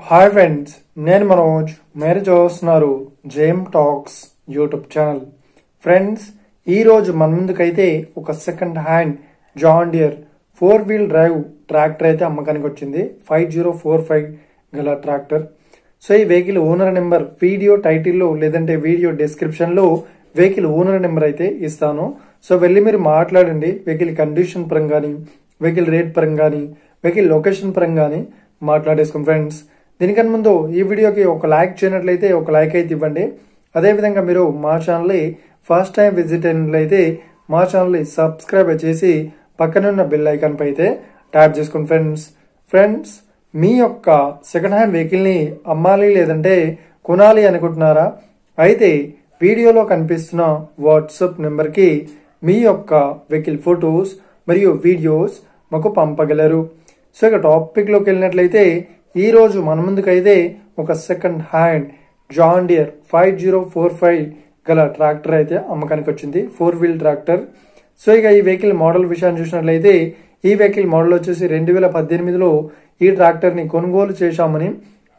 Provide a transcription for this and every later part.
Hi friends, నేను మనోజ్. మీరు చూస్తున్నారు జేమ్ టాక్స్ యూట్యూబ్ ఛానల్. ఫ్రెండ్స్, ఈ రోజు మన ముందుకైతే ఒక second hand John Deere 4-wheel drive tractor అయితే అమ్మకానికి వచ్చింది. 5045 గల ట్రాక్టర్. సో ఈ వెహికల్ ఓనర్ నెంబర్ వీడియో టైటిల్లో లేదంటే వీడియో డిస్క్రిప్షన్ లో వెహికల్ ఓనర్ నెంబర్ అయితే ఇస్తాను. సో వెళ్ళి మీరు మాట్లాడండి. వెహికల్ కండిషన్ పరంగా కానీ, వెహికల్ రేట్ పరంగా కానీ, వెహికల్ లొకేషన్ పరంగా కానీ మాట్లాడేసుకోండి. ఫ్రెండ్స్, దీనికన్నా ముందు ఈ వీడియోకి ఒక లైక్ చేయనట్లయితే ఒక లైక్ అయితే ఇవ్వండి. అదేవిధంగా మీరు మా ఛానల్ని ఫస్ట్ టైం విజిట్ అయినట్లయితే మా ఛానల్ని సబ్స్క్రైబ్ చేసి పక్కన ఉన్న బెల్ ఐకాన్ పై అయితే ట్యాప్ చేసుకోండి. ఫ్రెండ్స్, మీ యొక్క సెకండ్ హ్యాండ్ వెహికల్ని అమ్మాలి లేదంటే కొనాలి అనుకుంటున్నారా? అయితే వీడియోలో కనిపిస్తున్న వాట్సాప్ నెంబర్కి మీ యొక్క వెహికల్ ఫొటోస్ మరియు వీడియోస్ మాకు పంపగలరు. సో ఇక టాపిక్లోకి వెళ్ళినట్లయితే ఈ రోజు మన ముందుకైతే ఒక సెకండ్ హ్యాండ్ జాన్ డియర్ 5045 గల ట్రాక్టర్ అయితే అమ్మకానికి వచ్చింది. 4-wheel tractor. సో ఇక ఈ వెహికల్ మోడల్ విషయాన్ని చూసినట్లయితే ఈ వెహికల్ మోడల్ వచ్చేసి 2018లో ఈ ట్రాక్టర్ ని కొనుగోలు చేశామని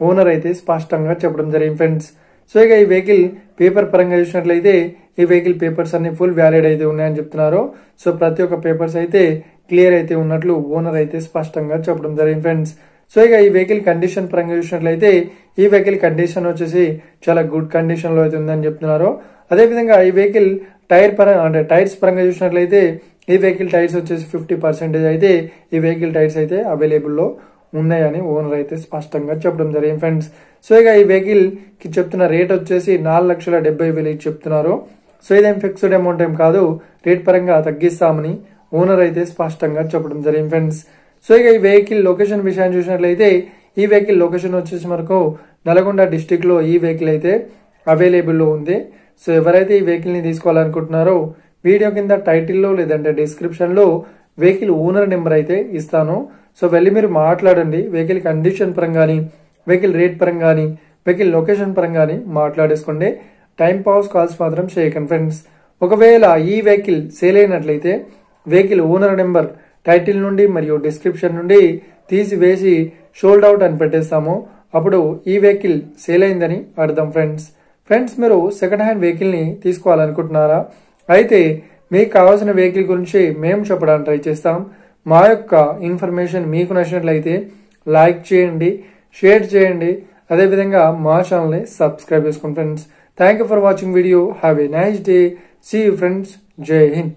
ఓనర్ అయితే స్పష్టంగా చెప్పడం జరిగింది. ఫ్రెండ్స్, సో ఇక ఈ వెహికల్ పేపర్ పరంగా చూసినట్లయితే ఈ వెహికల్ పేపర్స్ అన్ని ఫుల్ వ్యాలిడ్ అయితే ఉన్నాయని చెప్తున్నారు. సో ప్రతి ఒక్క పేపర్స్ అయితే క్లియర్ అయితే ఉన్నట్లు ఓనర్ అయితే స్పష్టంగా చెప్పడం జరిగింది. ఫ్రెండ్స్, సో ఇక ఈ వెహికల్ కండిషన్ పరంగా చూసినట్లయితే ఈ వెహికల్ కండిషన్ వచ్చేసి చాలా గుడ్ కండిషన్ లో అయితే ఉందని చెప్తున్నారు. అదేవిధంగా ఈ వెహికల్ టైర్స్ పరంగా చూసినట్లయితే ఈ వెహికల్ టైర్స్ వచ్చేసి 50% అయితే ఈ వెహికల్ టైర్స్ అయితే అవైలబుల్ లో ఉన్నాయని ఓనర్ అయితే స్పష్టంగా చెప్పడం జరిగింది. ఫ్రెండ్స్, సో ఇక ఈ వెహికల్ కి చెప్తున్న రేట్ వచ్చేసి 4,70,000 చెప్తున్నారు. సో ఇదేం ఫిక్స్డ్ అమౌంట్ ఏం కాదు, రేట్ పరంగా తగ్గిస్తామని ఓనర్ అయితే స్పష్టంగా చెప్పడం జరిగింది. ఫ్రెండ్స్, సో ఇక ఈ వెహికల్ లొకేషన్ విషయాన్ని చూసినట్లయితే ఈ వెహికల్ లొకేషన్ వచ్చేసి మనకు నల్గొండ డిస్టిక్ లో ఈ వెహికల్ అయితే అవైలబుల్ లో ఉంది. సో ఎవరైతే ఈ వెహికల్ ని తీసుకోవాలనుకుంటున్నారో వీడియో కింద టైటిల్లో లేదంటే డిస్క్రిప్షన్ లో వెహికల్ ఓనర్ నెంబర్ అయితే ఇస్తాను. సో వెళ్ళి మీరు మాట్లాడండి. వెహికల్ కండిషన్ పరంగా కానీ, వెహికల్ రేట్ పరంగా కానీ, వెహికల్ లొకేషన్ పరంగా కానీ మాట్లాడేసుకోండి. టైం పాస్ కాల్స్ మాత్రం చేయకండి. ఫ్రెండ్స్, ఒకవేళ ఈ వెహికల్ సేల్ అయినట్లయితే వెహికల్ ఓనర్ నెంబర్ టైటిల్ నుండి మరియు డిస్క్రిప్షన్ నుండి తీసివేసి షోల్డ్ అవుట్ అని పెట్టేస్తాము. అప్పుడు ఈ వెహికల్ సేల్ అయిందని అర్థం. ఫ్రెండ్స్, మీరు సెకండ్ హ్యాండ్ వెహికల్ ని తీసుకోవాలనుకుంటున్నారా? అయితే మీకు కావాల్సిన వెహికల్ గురించి మేము చెప్పడానికి ట్రై చేస్తాం. మా యొక్క ఇన్ఫర్మేషన్ మీకు నచ్చినట్లయితే లైక్ చేయండి, షేర్ చేయండి. అదేవిధంగా మా ఛానల్ని సబ్స్క్రైబ్ చేసుకోండి. Friends, thank you for watching video. Have a nice day. See you friends. జై హింద్.